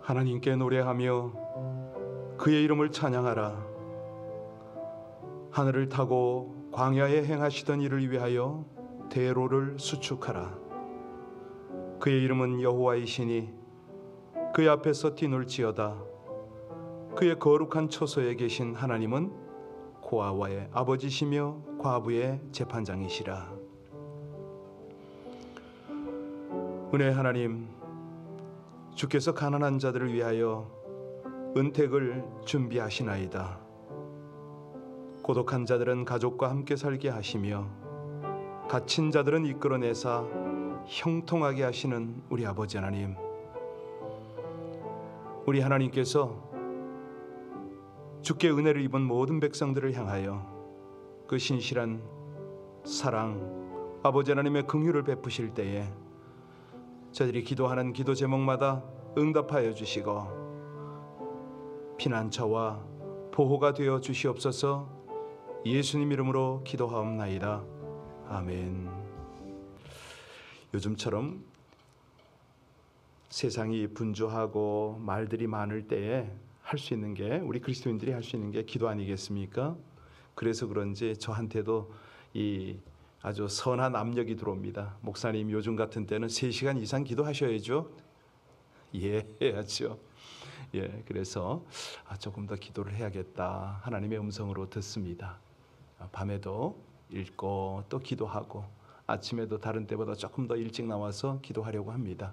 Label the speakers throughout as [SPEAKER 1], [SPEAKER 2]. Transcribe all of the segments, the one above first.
[SPEAKER 1] 하나님께 노래하며 그의 이름을 찬양하라. 하늘을 타고 광야에 행하시던 이를 위하여 대로를 수축하라. 그의 이름은 여호와이시니 그의 앞에서 뛰놀지어다. 그의 거룩한 처소에 계신 하나님은 고아와의 아버지시며 과부의 재판장이시라. 은혜의 하나님, 주께서 가난한 자들을 위하여 은택을 준비하시나이다. 고독한 자들은 가족과 함께 살게 하시며 갇힌 자들은 이끌어내사 형통하게 하시는 우리 아버지 하나님, 우리 하나님께서 주께 은혜를 입은 모든 백성들을 향하여 그 신실한 사랑, 아버지 하나님의 긍휼을 베푸실 때에 저들이 기도하는 기도 제목마다 응답하여 주시고 피난처와 보호가 되어 주시옵소서. 예수님 이름으로 기도하옵나이다. 아멘. 요즘처럼 세상이 분주하고 말들이 많을 때에 할 수 있는 게, 우리 그리스도인들이 할 수 있는 게 기도 아니겠습니까? 그래서 그런지 저한테도 이 아주 선한 압력이 들어옵니다. 목사님, 요즘 같은 때는 3시간 이상 기도하셔야죠. 예, 해야죠. 예, 그래서 조금 더 기도를 해야겠다. 하나님의 음성으로 듣습니다. 밤에도 읽고 또 기도하고 아침에도 다른 때보다 조금 더 일찍 나와서 기도하려고 합니다.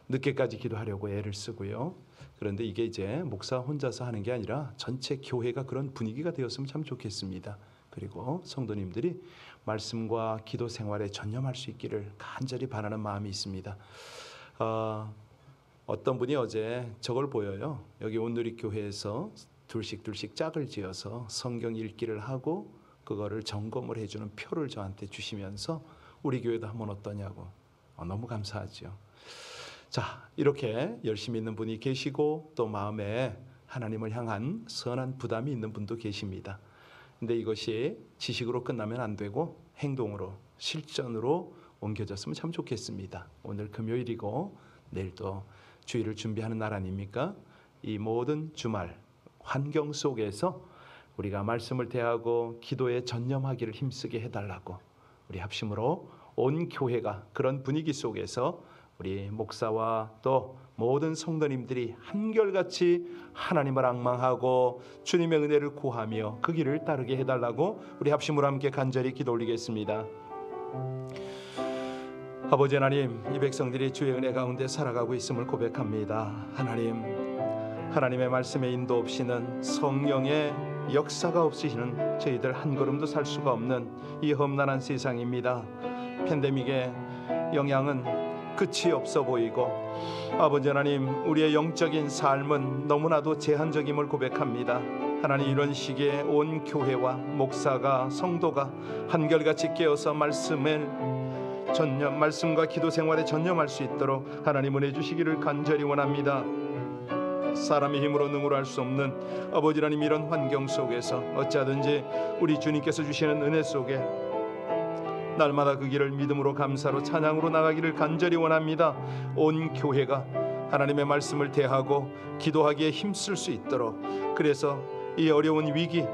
[SPEAKER 1] 늦게까지 기도하려고 애를 쓰고요. 그런데 이게 이제 목사 혼자서 하는 게 아니라 전체 교회가 그런 분위기가 되었으면 참 좋겠습니다. 그리고 성도님들이 말씀과 기도 생활에 전념할 수 있기를 간절히 바라는 마음이 있습니다. 어떤 분이 어제 저걸 보여요. 여기 온누리교회에서 둘씩 짝을 지어서 성경 읽기를 하고 그거를 점검을 해주는 표를 저한테 주시면서 우리 교회도 하면 어떠냐고. 너무 감사하죠. 자, 이렇게 열심히 있는 분이 계시고 또 마음에 하나님을 향한 선한 부담이 있는 분도 계십니다. 근데 이것이 지식으로 끝나면 안 되고 행동으로, 실전으로 옮겨졌으면 참 좋겠습니다. 오늘 금요일이고 내일 또 주일을 준비하는 날 아닙니까? 이 모든 주말 환경 속에서 우리가 말씀을 대하고 기도에 전념하기를 힘쓰게 해달라고 우리 합심으로 온 교회가 그런 분위기 속에서 우리 목사와 또 모든 성도님들이 한결같이 하나님을 앙망하고 주님의 은혜를 구하며 그 길을 따르게 해달라고 우리 합심으로 함께 간절히 기도 올리겠습니다. 아버지 하나님, 이 백성들이 주의 은혜 가운데 살아가고 있음을 고백합니다. 하나님의 말씀의 인도 없이는, 성령의 역사가 없이는 저희들 한 걸음도 살 수가 없는 이 험난한 세상입니다. 팬데믹의 영향은 끝이 없어 보이고 아버지 하나님, 우리의 영적인 삶은 너무나도 제한적임을 고백합니다. 하나님, 이런 시기에 온 교회와 목사가, 성도가 한결같이 깨어서 말씀과 기도 생활에 전념할 수 있도록 하나님 은혜 주시기를 간절히 원합니다. 사람의 힘으로 능으로 할 수 없는 아버지 하나님, 이런 환경 속에서 어찌하든지 우리 주님께서 주시는 은혜 속에 날마다 그 길을 믿음으로, 감사로, 찬양으로 나가기를 간절히 원합니다. 온 교회가 하나님의 말씀을 대하고 기도하기에 힘쓸 수 있도록, 그래서 이 어려운 위기,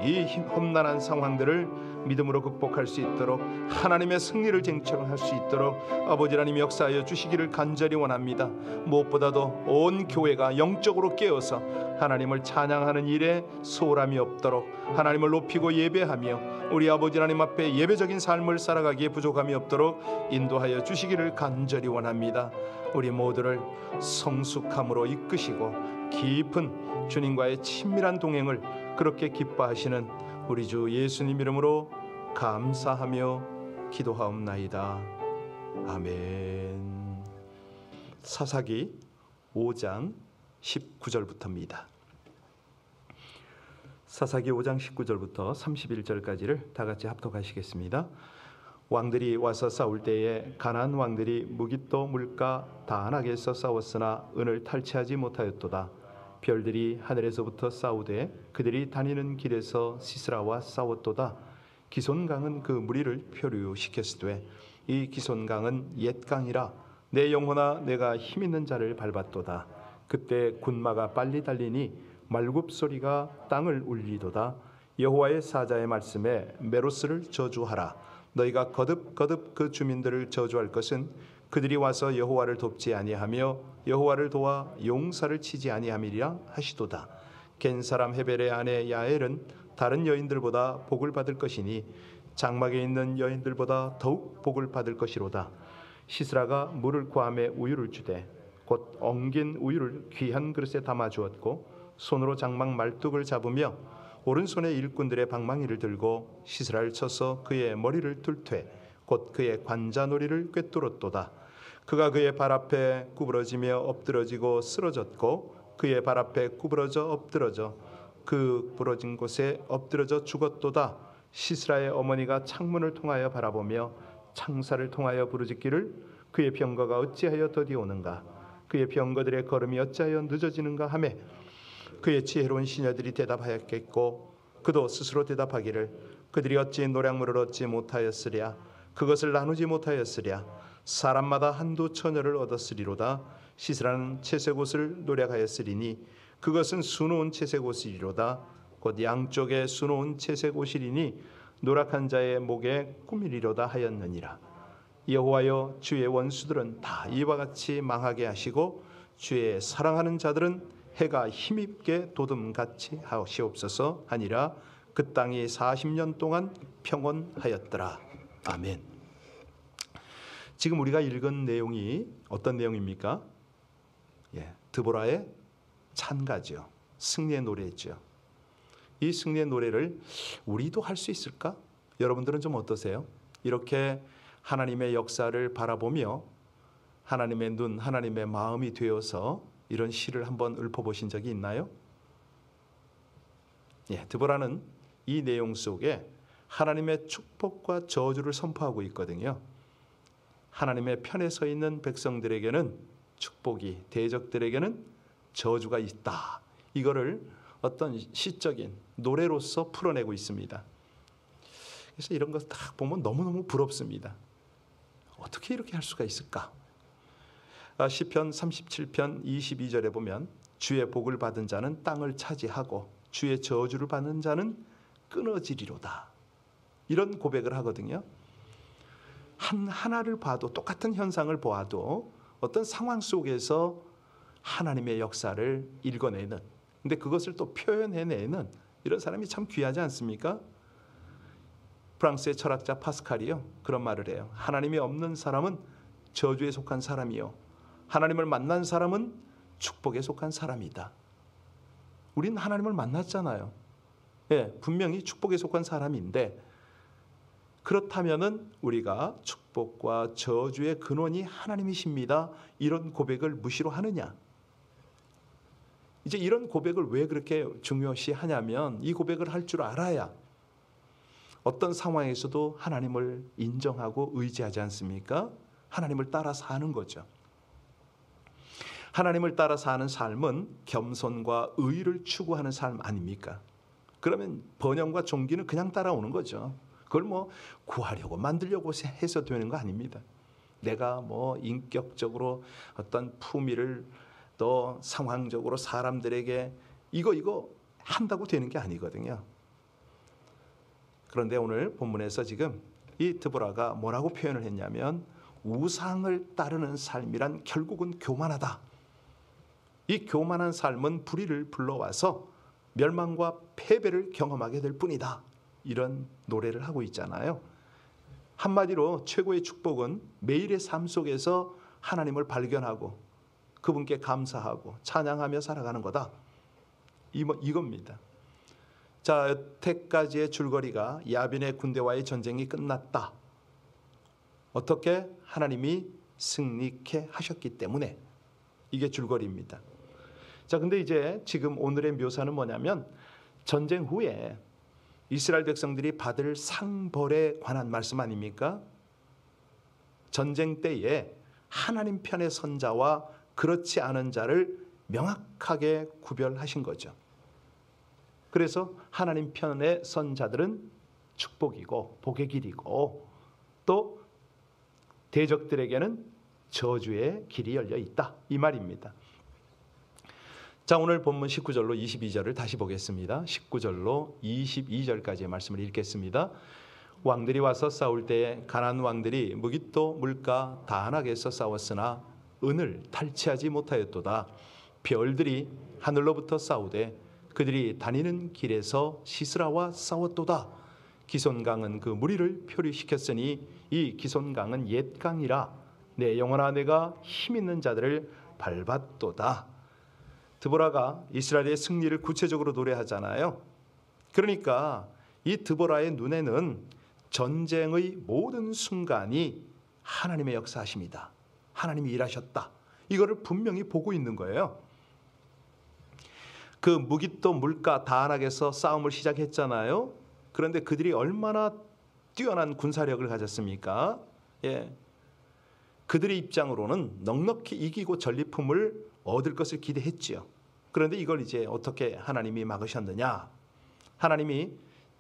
[SPEAKER 1] 이 험난한 상황들을 믿음으로 극복할 수 있도록, 하나님의 승리를 쟁취할 수 있도록 아버지 하나님 역사하여 주시기를 간절히 원합니다. 무엇보다도 온 교회가 영적으로 깨어서 하나님을 찬양하는 일에 소홀함이 없도록, 하나님을 높이고 예배하며 우리 아버지 하나님 앞에 예배적인 삶을 살아가기에 부족함이 없도록 인도하여 주시기를 간절히 원합니다. 우리 모두를 성숙함으로 이끄시고 깊은 주님과의 친밀한 동행을 그렇게 기뻐하시는 우리 주 예수님 이름으로 감사하며 기도하옵나이다. 아멘. 사사기 5장 19절부터입니다. 사사기 5장 19절부터 31절까지를 다 같이 합독하시겠습니다. 왕들이 와서 싸울 때에 가나안 왕들이 무깃도 물가 다안하게서 싸웠으나 은을 탈취하지 못하였도다. 별들이 하늘에서부터 싸우되 그들이 다니는 길에서 시스라와 싸웠도다. 기손강은 그 무리를 표류시켰으되 이 기손강은 옛 강이라 내 영혼아 내가 힘있는 자를 밟았도다. 그때 군마가 빨리 달리니 말굽소리가 땅을 울리도다. 여호와의 사자의 말씀에 메로스를 저주하라. 너희가 거듭 그 주민들을 저주할 것은 그들이 와서 여호와를 돕지 아니하며 여호와를 도와 용사를 치지 아니함이리라 하시도다. 겐 사람 헤벨의 아내 야엘은 다른 여인들보다 복을 받을 것이니 장막에 있는 여인들보다 더욱 복을 받을 것이로다. 시스라가 물을 구함에 우유를 주되 곧 엉긴 우유를 귀한 그릇에 담아 주었고 손으로 장막 말뚝을 잡으며 오른손에 일꾼들의 방망이를 들고 시스라를 쳐서 그의 머리를 둘퇴 곧 그의 관자놀이를 꿰뚫었도다. 그가 그의 발 앞에 구부러지며 엎드러지고 쓰러졌고 그의 발 앞에 구부러져 엎드러져 그 부러진 곳에 엎드러져 죽었도다. 시스라의 어머니가 창문을 통하여 바라보며 창사를 통하여 부르짖기를 그의 병거가 어찌하여 더디오는가 그의 병거들의 걸음이 어찌하여 늦어지는가 하매 그의 지혜로운 시녀들이 대답하였겠고 그도 스스로 대답하기를 그들이 어찌 노량물을 얻지 못하였으랴 그것을 나누지 못하였으랴 사람마다 한두 처녀를 얻었으리로다. 시스라는 채색 옷을 노력하였으리니 그것은 수놓은 채색 옷이리로다. 곧 양쪽에 수놓은 채색 옷이리니 노력한 자의 목에 꾸미리로다 하였느니라. 여호와여 주의 원수들은 다 이와 같이 망하게 하시고 주의 사랑하는 자들은 해가 힘입게 도둠같이 하시옵소서 하니라. 그 땅이 40년 동안 평온하였더라. 아멘. 지금 우리가 읽은 내용이 어떤 내용입니까? 드보라의 찬가죠. 승리의 노래죠. 이 승리의 노래를 우리도 할 수 있을까? 여러분들은 좀 어떠세요? 이렇게 하나님의 역사를 바라보며 하나님의 눈, 하나님의 마음이 되어서 이런 시를 한번 읊어보신 적이 있나요? 드보라는 이 내용 속에 하나님의 축복과 저주를 선포하고 있거든요. 하나님의 편에 서 있는 백성들에게는 축복이, 대적들에게는 저주가 있다. 이거를 어떤 시적인 노래로서 풀어내고 있습니다. 그래서 이런 것 딱 보면 너무너무 부럽습니다. 어떻게 이렇게 할 수가 있을까? 시편 37편 22절에 보면 주의 복을 받은 자는 땅을 차지하고 주의 저주를 받는 자는 끊어지리로다. 이런 고백을 하거든요. 하나를 봐도 똑같은 현상을 보아도 어떤 상황 속에서 하나님의 역사를 읽어내는, 근데 그것을 또 표현해내는 이런 사람이 참 귀하지 않습니까? 프랑스의 철학자 파스칼이요 그런 말을 해요. 하나님이 없는 사람은 저주에 속한 사람이요 하나님을 만난 사람은 축복에 속한 사람이다. 우리는 하나님을 만났잖아요. 분명히 축복에 속한 사람인데 그렇다면은 우리가 축복과 저주의 근원이 하나님이십니다. 이런 고백을 무시로 하느냐? 이제 이런 고백을 왜 그렇게 중요시 하냐면 이 고백을 할 줄 알아야 어떤 상황에서도 하나님을 인정하고 의지하지 않습니까? 하나님을 따라 사는 거죠. 하나님을 따라 사는 삶은 겸손과 의를 추구하는 삶 아닙니까? 그러면 번영과 존귀는 그냥 따라오는 거죠. 그걸 뭐 구하려고 만들려고 해서 되는 거 아닙니다. 내가 뭐 인격적으로 어떤 품위를 또 상황적으로 사람들에게 이거 한다고 되는 게 아니거든요. 그런데 오늘 본문에서 지금 이 드보라가 뭐라고 표현을 했냐면 우상을 따르는 삶이란 결국은 교만하다. 이 교만한 삶은 불의를 불러와서 멸망과 패배를 경험하게 될 뿐이다. 이런 노래를 하고 있잖아요. 한마디로 최고의 축복은 매일의 삶 속에서 하나님을 발견하고 그분께 감사하고 찬양하며 살아가는 거다. 이겁니다. 자, 여태까지의 줄거리가 야빈의 군대와의 전쟁이 끝났다. 어떻게? 하나님이 승리케 하셨기 때문에. 이게 줄거리입니다. 자, 근데 이제 지금 오늘의 묘사는 뭐냐면 전쟁 후에 이스라엘 백성들이 받을 상벌에 관한 말씀 아닙니까? 전쟁 때에 하나님 편의 선 자와 그렇지 않은 자를 명확하게 구별하신 거죠. 그래서 하나님 편의 선 자들은 축복이고 복의 길이고 또 대적들에게는 저주의 길이 열려 있다. 이 말입니다. 자, 오늘 본문 19절로 22절을 다시 보겠습니다. 19절로 22절까지의 말씀을 읽겠습니다. 왕들이 와서 싸울 때에 가나안 왕들이 무깃도 물가 다한악에서 싸웠으나 은을 탈취하지 못하였도다. 별들이 하늘로부터 싸우되 그들이 다니는 길에서 시스라와 싸웠도다. 기손강은 그 무리를 표류시켰으니 이 기손강은 옛 강이라 내 영혼아 내가 힘있는 자들을 밟았도다. 드보라가 이스라엘의 승리를 구체적으로 노래하잖아요. 그러니까 이 드보라의 눈에는 전쟁의 모든 순간이 하나님의 역사하심이다. 하나님이 일하셨다. 이거를 분명히 보고 있는 거예요. 그 무깃도 물가 다한악에서 싸움을 시작했잖아요. 그런데 그들이 얼마나 뛰어난 군사력을 가졌습니까? 예. 그들의 입장으로는 넉넉히 이기고 전리품을 얻을 것을 기대했지요. 그런데 이걸 이제 어떻게 하나님이 막으셨느냐? 하나님이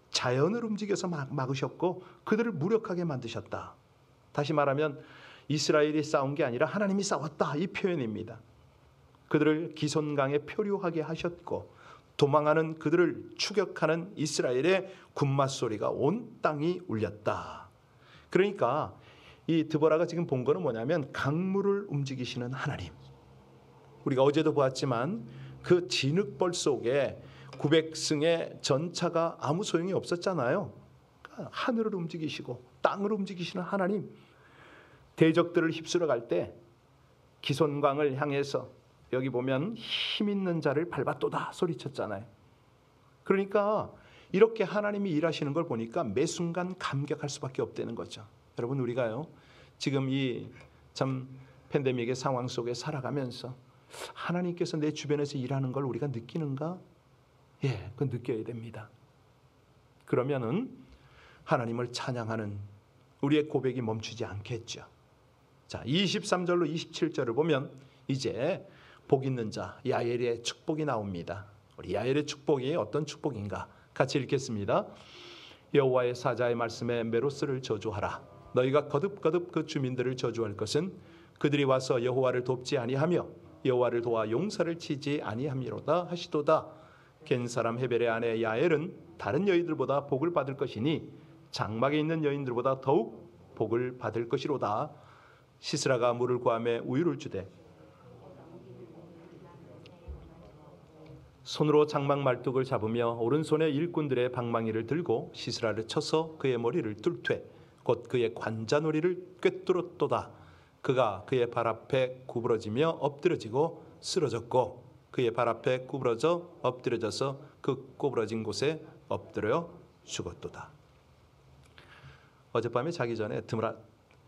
[SPEAKER 1] 자연을 움직여서 막으셨고 그들을 무력하게 만드셨다. 다시 말하면 이스라엘이 싸운 게 아니라 하나님이 싸웠다, 이 표현입니다. 그들을 기손강에 표류하게 하셨고 도망하는 그들을 추격하는 이스라엘의 군마 소리가 온 땅이 울렸다. 그러니까 이 드보라가 지금 본 거는 뭐냐면 강물을 움직이시는 하나님. 우리가 어제도 보았지만 그 진흙벌 속에 900승의 전차가 아무 소용이 없었잖아요. 그러니까 하늘을 움직이시고 땅을 움직이시는 하나님. 대적들을 휩쓸어 갈 때 기손강을 향해서 여기 보면 힘 있는 자를 밟았도다 소리쳤잖아요. 그러니까 이렇게 하나님이 일하시는 걸 보니까 매 순간 감격할 수밖에 없다는 거죠. 여러분, 우리가요 지금 이 참 팬데믹의 상황 속에 살아가면서 하나님께서 내 주변에서 일하는 걸 우리가 느끼는가? 예, 그건 느껴야 됩니다. 그러면은 하나님을 찬양하는 우리의 고백이 멈추지 않겠죠. 자, 23절로 27절을 보면 이제 복 있는 자 야엘의 축복이 나옵니다. 우리 야엘의 축복이 어떤 축복인가? 같이 읽겠습니다. 여호와의 사자의 말씀에 메로스를 저주하라. 너희가 거듭거듭 그 주민들을 저주할 것은 그들이 와서 여호와를 돕지 아니하며 여호와를 도와 용사를 치지 아니함이로다 하시도다. 겐 사람 헤벨의 아내 야엘은 다른 여인들보다 복을 받을 것이니 장막에 있는 여인들보다 더욱 복을 받을 것이로다. 시스라가 물을 구하며 우유를 주되 손으로 장막 말뚝을 잡으며 오른손에 일꾼들의 방망이를 들고 시스라를 쳐서 그의 머리를 뚫되 곧 그의 관자놀이를 꿰뚫었도다. 그가 그의 발 앞에 구부러지며 엎드러지고 쓰러졌고 그의 발 앞에 구부러져 엎드려져서 그 구부러진 곳에 엎드려 죽었도다. 어젯밤에 자기 전에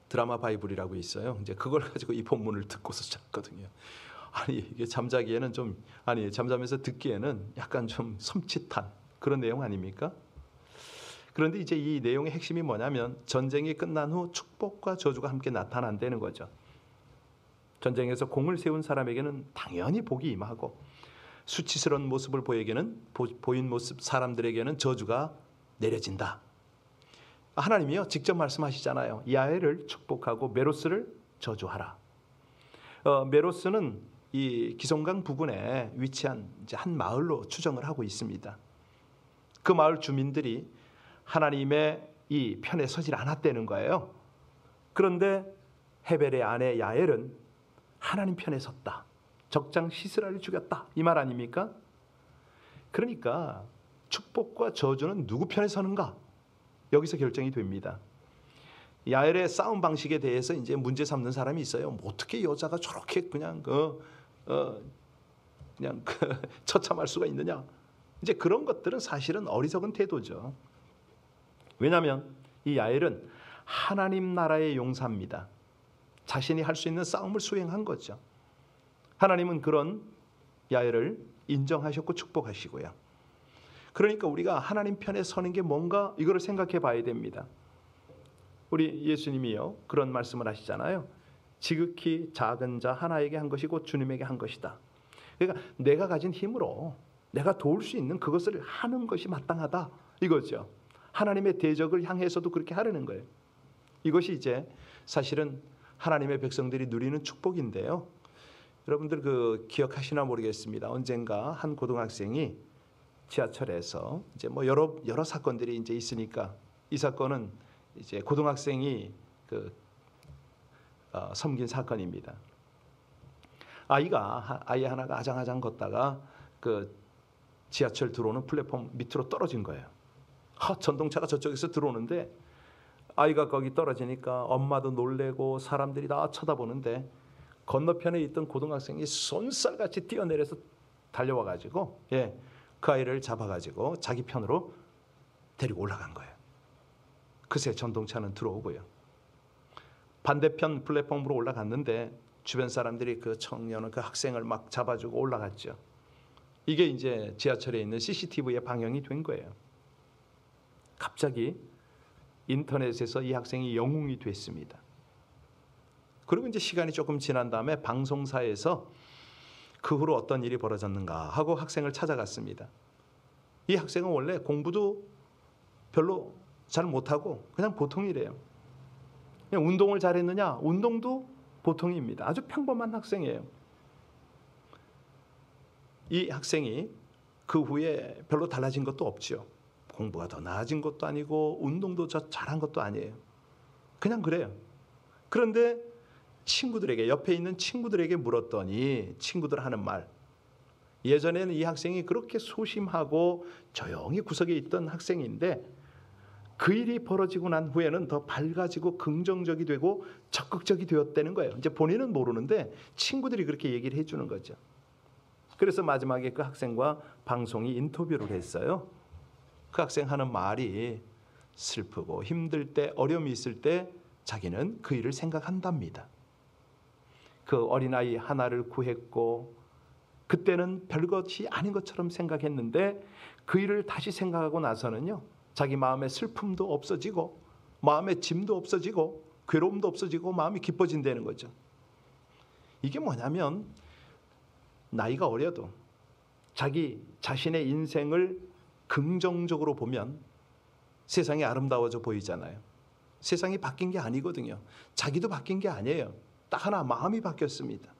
[SPEAKER 1] 드라마 바이블이라고 있어요. 이제 그걸 가지고 이 본문을 듣고서 잤거든요. 아니 이게 잠자기에는 좀 잠자면서 듣기에는 약간 좀 섬찟한 그런 내용 아닙니까? 그런데 이제 이 내용의 핵심이 뭐냐면 전쟁이 끝난 후 축복과 저주가 함께 나타난다는 거죠. 전쟁에서 공을 세운 사람에게는 당연히 복이 임하고 수치스러운 모습을 보인 모습 사람들에게는 저주가 내려진다. 하나님이요 직접 말씀하시잖아요. 야엘을 축복하고 메로스를 저주하라. 메로스는 이 기손강 부근에 위치한 이제 한 마을로 추정을 하고 있습니다. 그 마을 주민들이 하나님의 이 편에 서질 않았다는 거예요. 그런데 헤벨의 아내 야엘은 하나님 편에 섰다. 적장 시스라를 죽였다. 이 말 아닙니까? 그러니까 축복과 저주는 누구 편에 서는가? 여기서 결정이 됩니다. 야엘의 싸움 방식에 대해서 이제 문제 삼는 사람이 있어요. 뭐 어떻게 여자가 저렇게 그냥 처참할 수가 있느냐? 이제 그런 것들은 사실은 어리석은 태도죠. 왜냐하면 이 야엘은 하나님 나라의 용사입니다. 자신이 할 수 있는 싸움을 수행한 거죠. 하나님은 그런 야엘을 인정하셨고 축복하시고요. 그러니까 우리가 하나님 편에 서는 게 뭔가 이거를 생각해 봐야 됩니다. 우리 예수님이요 그런 말씀을 하시잖아요. 지극히 작은 자 하나에게 한 것이 곧 주님에게 한 것이다. 그러니까 내가 가진 힘으로 내가 도울 수 있는 그것을 하는 것이 마땅하다 이거죠. 하나님의 대적을 향해서도 그렇게 하려는 거예요. 이것이 이제 사실은 하나님의 백성들이 누리는 축복인데요. 여러분들 그 기억하시나 모르겠습니다. 언젠가 한 고등학생이 지하철에서 이제 뭐 여러 사건들이 이제 있으니까 이 사건은 이제 고등학생이 섬긴 사건입니다. 아이 하나가 아장아장 걷다가 그 지하철 들어오는 플랫폼 밑으로 떨어진 거예요. 전동차가 저쪽에서 들어오는데 아이가 거기 떨어지니까 엄마도 놀래고 사람들이 다 쳐다보는데 건너편에 있던 고등학생이 손살같이 뛰어내려서 달려와가지고 그 아이를 잡아가지고 자기 편으로 데리고 올라간 거예요. 그새 전동차는 들어오고요. 반대편 플랫폼으로 올라갔는데 주변 사람들이 그 청년을 그 학생을 막 잡아주고 올라갔죠. 이게 이제 지하철에 있는 CCTV에 방영이 된 거예요. 갑자기 인터넷에서 이 학생이 영웅이 됐습니다. 그리고 이제 시간이 조금 지난 다음에 방송사에서 그 후로 어떤 일이 벌어졌는가 하고 학생을 찾아갔습니다. 이 학생은 원래 공부도 별로 잘 못하고 그냥 보통이래요. 그냥 운동을 잘했느냐? 운동도 보통입니다. 아주 평범한 학생이에요. 이 학생이 그 후에 별로 달라진 것도 없죠. 공부가 더 나아진 것도 아니고 운동도 잘한 것도 아니에요. 그냥 그래요. 그런데 친구들에게, 옆에 있는 친구들에게 물었더니 친구들 하는 말, 예전에는 이 학생이 그렇게 소심하고 조용히 구석에 있던 학생인데 그 일이 벌어지고 난 후에는 더 밝아지고 긍정적이 되고 적극적이 되었다는 거예요. 이제 본인은 모르는데 친구들이 그렇게 얘기를 해주는 거죠. 그래서 마지막에 그 학생과 방송이 인터뷰를 했어요. 그 학생 하는 말이 슬프고 힘들 때, 어려움이 있을 때 자기는 그 일을 생각한답니다. 그 어린아이 하나를 구했고 그때는 별것이 아닌 것처럼 생각했는데 그 일을 다시 생각하고 나서는요, 자기 마음의 슬픔도 없어지고 마음의 짐도 없어지고 괴로움도 없어지고 마음이 기뻐진다는 거죠. 이게 뭐냐면 나이가 어려도 자기 자신의 인생을 긍정적으로 보면 세상이 아름다워져 보이잖아요. 세상이 바뀐 게 아니거든요. 자기도 바뀐 게 아니에요. 딱 하나, 마음이 바뀌었습니다.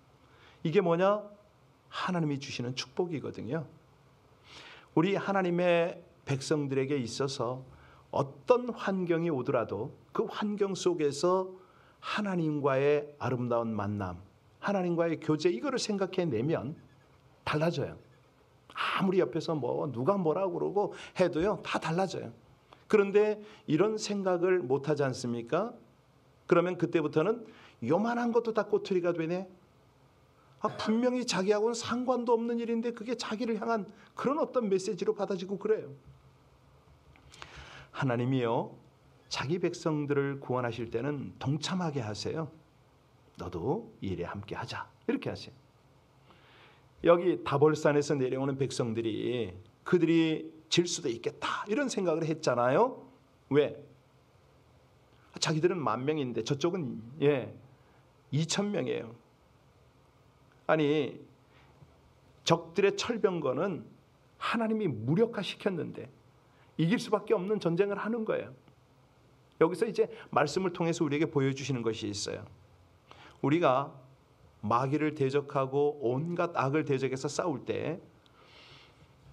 [SPEAKER 1] 이게 뭐냐? 하나님이 주시는 축복이거든요. 우리 하나님의 백성들에게 있어서 어떤 환경이 오더라도 그 환경 속에서 하나님과의 아름다운 만남, 하나님과의 교제, 이거를 생각해내면 달라져요. 아무리 옆에서 뭐 누가 뭐라고 그러고 해도요, 다 달라져요. 그런데 이런 생각을 못하지 않습니까? 그러면 그때부터는 요만한 것도 다 꼬투리가 되네. 분명히 자기하고는 상관도 없는 일인데 그게 자기를 향한 그런 어떤 메시지로 받아지고 그래요. 하나님이요, 자기 백성들을 구원하실 때는 동참하게 하세요. 너도 이 일에 함께 하자, 이렇게 하세요. 여기 다볼산에서 내려오는 백성들이 그들이 질 수도 있겠다 이런 생각을 했잖아요. 왜? 자기들은 10,000명인데 저쪽은 2,000명이에요. 아니, 적들의 철병거는 하나님이 무력화시켰는데 이길 수밖에 없는 전쟁을 하는 거예요. 여기서 이제 말씀을 통해서 우리에게 보여주시는 것이 있어요. 우리가 마귀를 대적하고 온갖 악을 대적해서 싸울 때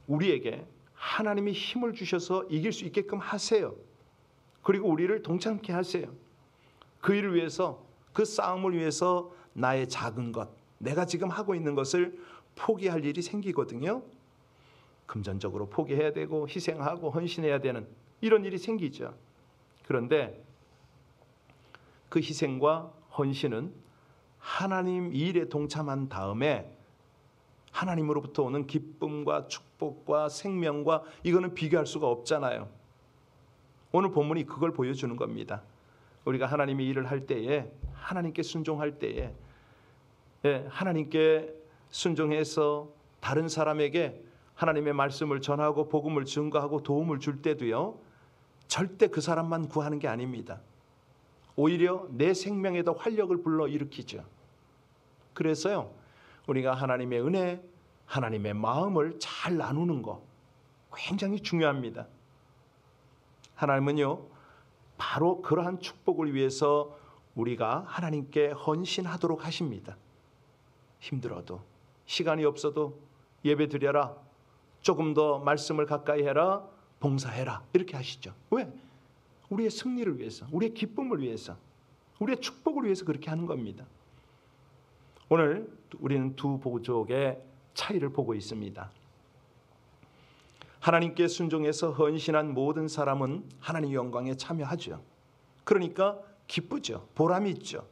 [SPEAKER 1] 우리에게 하나님이 힘을 주셔서 이길 수 있게끔 하세요. 그리고 우리를 동참케 하세요. 그 일을 위해서, 그 싸움을 위해서 나의 작은 것, 내가 지금 하고 있는 것을 포기할 일이 생기거든요. 금전적으로 포기해야 되고 희생하고 헌신해야 되는 이런 일이 생기죠. 그런데 그 희생과 헌신은 하나님 일에 동참한 다음에 하나님으로부터 오는 기쁨과 축복과 생명과 이거는 비교할 수가 없잖아요. 오늘 본문이 그걸 보여주는 겁니다. 우리가 하나님의 일을 할 때에, 하나님께 순종할 때에, 하나님께 순종해서 다른 사람에게 하나님의 말씀을 전하고 복음을 증거하고 도움을 줄 때도요, 절대 그 사람만 구하는 게 아닙니다. 오히려 내 생명에도 활력을 불러일으키죠. 그래서요, 우리가 하나님의 은혜, 하나님의 마음을 잘 나누는 거 굉장히 중요합니다. 하나님은요, 바로 그러한 축복을 위해서 우리가 하나님께 헌신하도록 하십니다. 힘들어도, 시간이 없어도 예배 드려라, 조금 더 말씀을 가까이 해라, 봉사해라, 이렇게 하시죠. 왜? 우리의 승리를 위해서, 우리의 기쁨을 위해서, 우리의 축복을 위해서 그렇게 하는 겁니다. 오늘 우리는 두 부족의 차이를 보고 있습니다. 하나님께 순종해서 헌신한 모든 사람은 하나님의 영광에 참여하죠. 그러니까 기쁘죠. 보람이 있죠.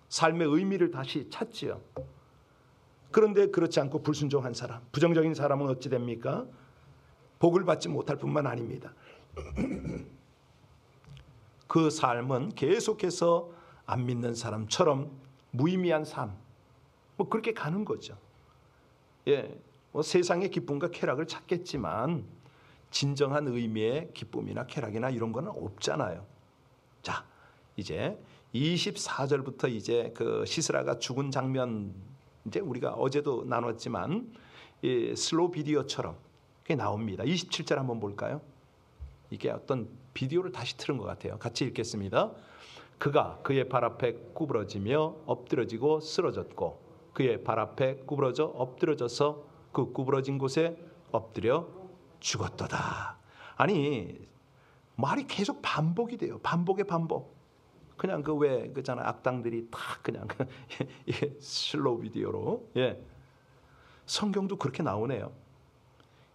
[SPEAKER 1] 삶의 의미를 다시 찾지요. 그런데 그렇지 않고 불순종한 사람, 부정적인 사람은 어찌 됩니까? 복을 받지 못할 뿐만 아닙니다. 그 삶은 계속해서 안 믿는 사람처럼 무의미한 삶, 뭐 그렇게 가는 거죠. 예, 뭐 세상의 기쁨과 쾌락을 찾겠지만 진정한 의미의 기쁨이나 쾌락이나 이런 거는 없잖아요. 자, 이제 24절부터 이제 그 시스라가 죽은 장면, 이제 우리가 어제도 나눴지만 이 슬로우 비디오처럼 그게 나옵니다. 27절 한번 볼까요? 이게 어떤 비디오를 다시 틀은 것 같아요. 같이 읽겠습니다. 그가 그의 발 앞에 구부러지며 엎드러지고 쓰러졌고 그의 발 앞에 구부러져 엎드러져서 그 구부러진 곳에 엎드려 죽었도다. 아니, 말이 계속 반복이 돼요. 반복의 반복. 그냥 그 왜 그잖아, 악당들이 다 그냥 슬로우 비디오로. 예, 성경도 그렇게 나오네요.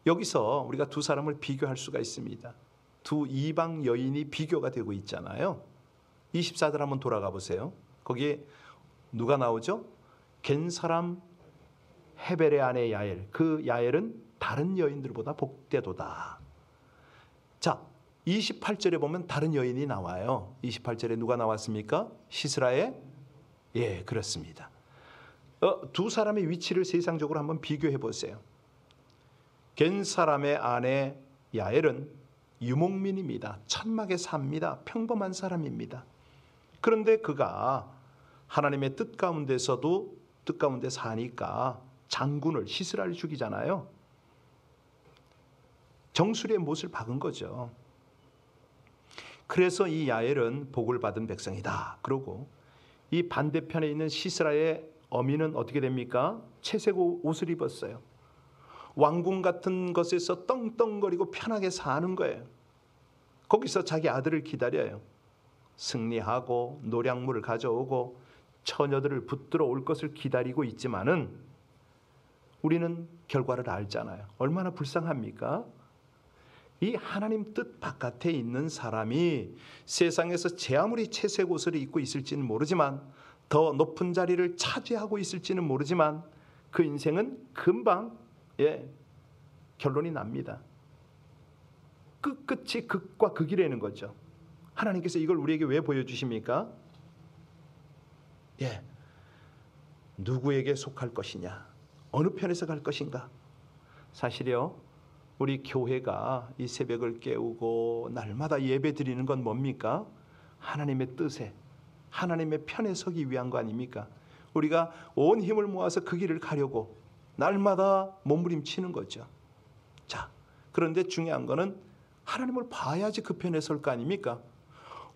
[SPEAKER 1] 여기서 우리가 두 사람을 비교할 수가 있습니다. 두 이방 여인이 비교가 되고 있잖아요. 24절 한번 돌아가 보세요. 거기에 누가 나오죠? 겐 사람 헤벨의 아내 야엘. 그 야엘은 다른 여인들보다 복되도다. 자, 28절에 보면 다른 여인이 나와요. 28절에 누가 나왔습니까? 시스라의, 예, 그렇습니다. 두 사람의 위치를 세상적으로 한번 비교해 보세요. 겐 사람의 아내 야엘은 유목민입니다. 천막에 삽니다. 평범한 사람입니다. 그런데 그가 하나님의 뜻 가운데서도 뜻 가운데 사니까 장군을, 시스라를 죽이잖아요. 정수리의 못을 박은 거죠. 그래서 이 야엘은 복을 받은 백성이다. 그러고 이 반대편에 있는 시스라의 어미는 어떻게 됩니까? 채색 옷을 입었어요. 왕궁 같은 것에서 떵떵거리고 편하게 사는 거예요. 거기서 자기 아들을 기다려요. 승리하고 노량물을 가져오고 처녀들을 붙들어 올 것을 기다리고 있지만은 우리는 결과를 알잖아요. 얼마나 불쌍합니까? 이 하나님 뜻 바깥에 있는 사람이 세상에서 제 아무리 채색 옷을 입고 있을지는 모르지만, 더 높은 자리를 차지하고 있을지는 모르지만 그 인생은 금방, 예, 결론이 납니다. 끝이 극과 극이라는 거죠. 하나님께서 이걸 우리에게 왜 보여주십니까? 예, 누구에게 속할 것이냐, 어느 편에서 갈 것인가. 사실요, 우리 교회가 이 새벽을 깨우고 날마다 예배 드리는 건 뭡니까? 하나님의 뜻에, 하나님의 편에 서기 위한 거 아닙니까? 우리가 온 힘을 모아서 그 길을 가려고 날마다 몸부림치는 거죠. 자, 그런데 중요한 거는 하나님을 봐야지 그 편에 설 거 아닙니까?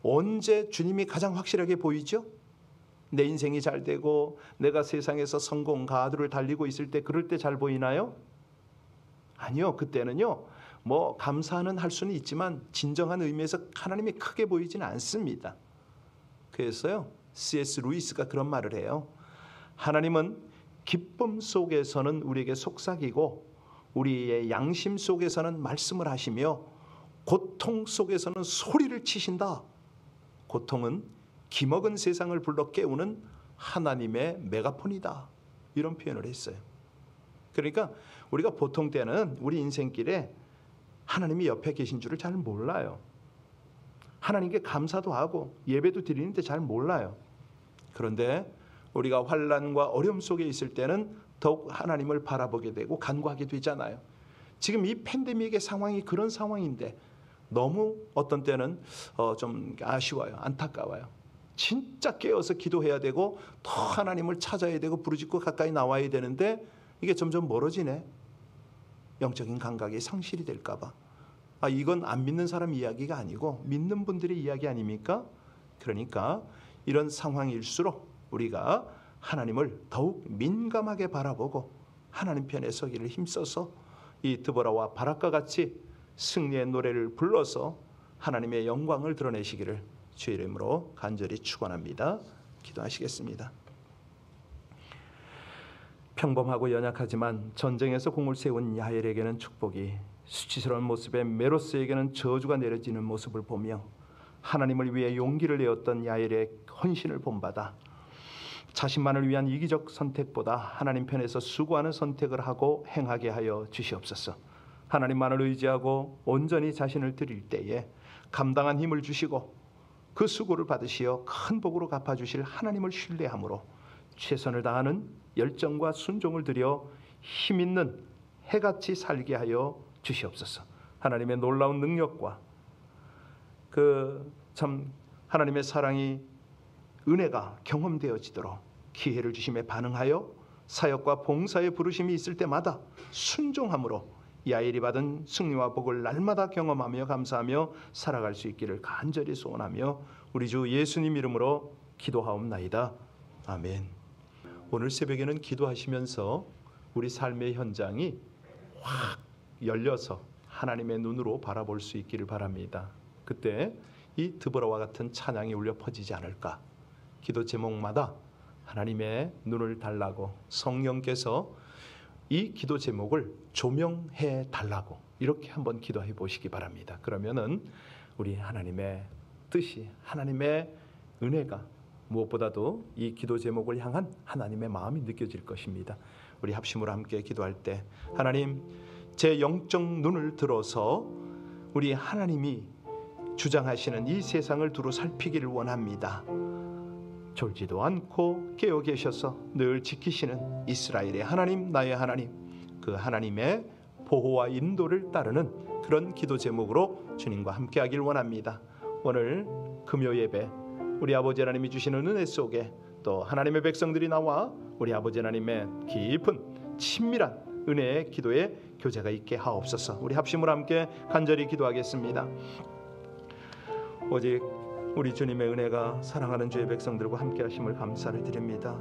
[SPEAKER 1] 언제 주님이 가장 확실하게 보이죠? 내 인생이 잘 되고 내가 세상에서 성공 가두를 달리고 있을 때, 그럴 때 잘 보이나요? 아니요. 그때는요, 뭐 감사는 할 수는 있지만 진정한 의미에서 하나님이 크게 보이지는 않습니다. 그래서요, C.S. 루이스가 그런 말을 해요. 하나님은 기쁨 속에서는 우리에게 속삭이고 우리의 양심 속에서는 말씀을 하시며 고통 속에서는 소리를 치신다. 고통은 기먹은 세상을 불러 깨우는 하나님의 메가폰이다. 이런 표현을 했어요. 그러니까 우리가 보통 때는 우리 인생길에 하나님이 옆에 계신 줄을 잘 몰라요. 하나님께 감사도 하고 예배도 드리는데 잘 몰라요. 그런데 우리가 환난과 어려움 속에 있을 때는 더욱 하나님을 바라보게 되고 간구하게 되잖아요. 지금 이 팬데믹의 상황이 그런 상황인데 너무 어떤 때는 좀 아쉬워요. 안타까워요. 진짜 깨어서 기도해야 되고 더 하나님을 찾아야 되고 부르짖고 가까이 나와야 되는데 이게 점점 멀어지네. 영적인 감각이 상실이 될까 봐. 이건 안 믿는 사람 이야기가 아니고 믿는 분들의 이야기 아닙니까? 그러니까 이런 상황일수록 우리가 하나님을 더욱 민감하게 바라보고 하나님 편에 서기를 힘써서 이 드보라와 바락과 같이 승리의 노래를 불러서 하나님의 영광을 드러내시기를 주의 이름으로 간절히 축원합니다. 기도하시겠습니다. 평범하고 연약하지만 전쟁에서 공을 세운 야엘에게는 축복이, 수치스러운 모습의 메로스에게는 저주가 내려지는 모습을 보며 하나님을 위해 용기를 내었던 야엘의 헌신을 본받아 자신만을 위한 이기적 선택보다 하나님 편에서 수고하는 선택을 하고 행하게 하여 주시옵소서. 하나님만을 의지하고 온전히 자신을 드릴 때에 감당한 힘을 주시고 그 수고를 받으시어 큰 복으로 갚아주실 하나님을 신뢰함으로 최선을 다하는 열정과 순종을 들여 힘있는 해같이 살게 하여 주시옵소서. 하나님의 놀라운 능력과 참 하나님의 사랑이, 은혜가 경험되어지도록 기회를 주심에 반응하여 사역과 봉사의 부르심이 있을 때마다 순종함으로 야엘이 받은 승리와 복을 날마다 경험하며 감사하며 살아갈 수 있기를 간절히 소원하며 우리 주 예수님 이름으로 기도하옵나이다. 아멘. 오늘 새벽에는 기도하시면서 우리 삶의 현장이 확 열려서 하나님의 눈으로 바라볼 수 있기를 바랍니다. 그때 이 드보라와 같은 찬양이 울려 퍼지지 않을까. 기도 제목마다 하나님의 눈을 달라고, 성령께서 이 기도 제목을 조명해 달라고 이렇게 한번 기도해 보시기 바랍니다. 그러면은 우리 하나님의 뜻이, 하나님의 은혜가 무엇보다도 이 기도 제목을 향한 하나님의 마음이 느껴질 것입니다. 우리 합심으로 함께 기도할 때, 하나님, 제 영적 눈을 들어서 우리 하나님이 주장하시는 이 세상을 두루 살피기를 원합니다. 졸지도 않고 깨어 계셔서 늘 지키시는 이스라엘의 하나님, 나의 하나님, 그 하나님의 보호와 인도를 따르는 그런 기도 제목으로 주님과 함께하길 원합니다. 오늘 금요 예배, 우리 아버지 하나님이 주시는 은혜 속에 또 하나님의 백성들이 나와 우리 아버지 하나님의 깊은 친밀한 은혜의 기도의 교제가 있게 하옵소서. 우리 합심으로 함께 간절히 기도하겠습니다. 오직 우리 주님의 은혜가 사랑하는 주의 백성들과 함께 하심을 감사를 드립니다.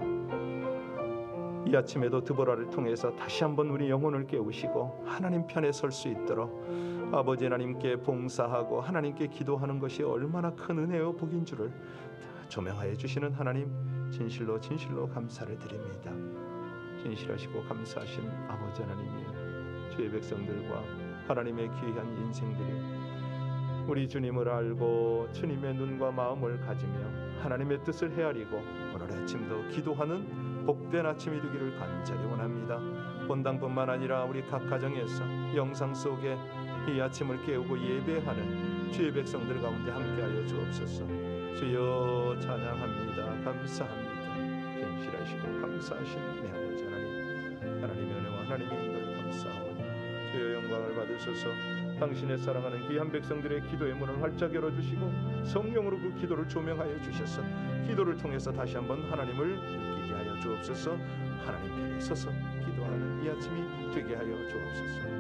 [SPEAKER 1] 이 아침에도 드보라를 통해서 다시 한번 우리 영혼을 깨우시고 하나님 편에 설 수 있도록 아버지 하나님께 봉사하고 하나님께 기도하는 것이 얼마나 큰 은혜요 복인 줄을 조명하여 주시는 하나님, 진실로 진실로 감사를 드립니다. 진실하시고 감사하신 아버지 하나님이 주의 백성들과 하나님의 귀한 인생들이 우리 주님을 알고 주님의 눈과 마음을 가지며 하나님의 뜻을 헤아리고 오늘 아침도 기도하는 복된 아침이 되기를 간절히 원합니다. 본당뿐만 아니라 우리 각 가정에서 영상 속에 이 아침을 깨우고 예배하는 주의 백성들 가운데 함께하여 주옵소서. 주여 찬양합니다. 감사합니다. 진실하시고 감사하신 내 아버지 하나님, 하나님의 은혜와 하나님의 인도를 감사하오니 주여 영광을 받으소서. 당신의 사랑하는 귀한 백성들의 기도의 문을 활짝 열어주시고 성령으로 그 기도를 조명하여 주셔서 기도를 통해서 다시 한번 하나님을 느끼게 하여 주옵소서. 하나님 편에 서서 기도하는 이 아침이 되게 하여 주옵소서.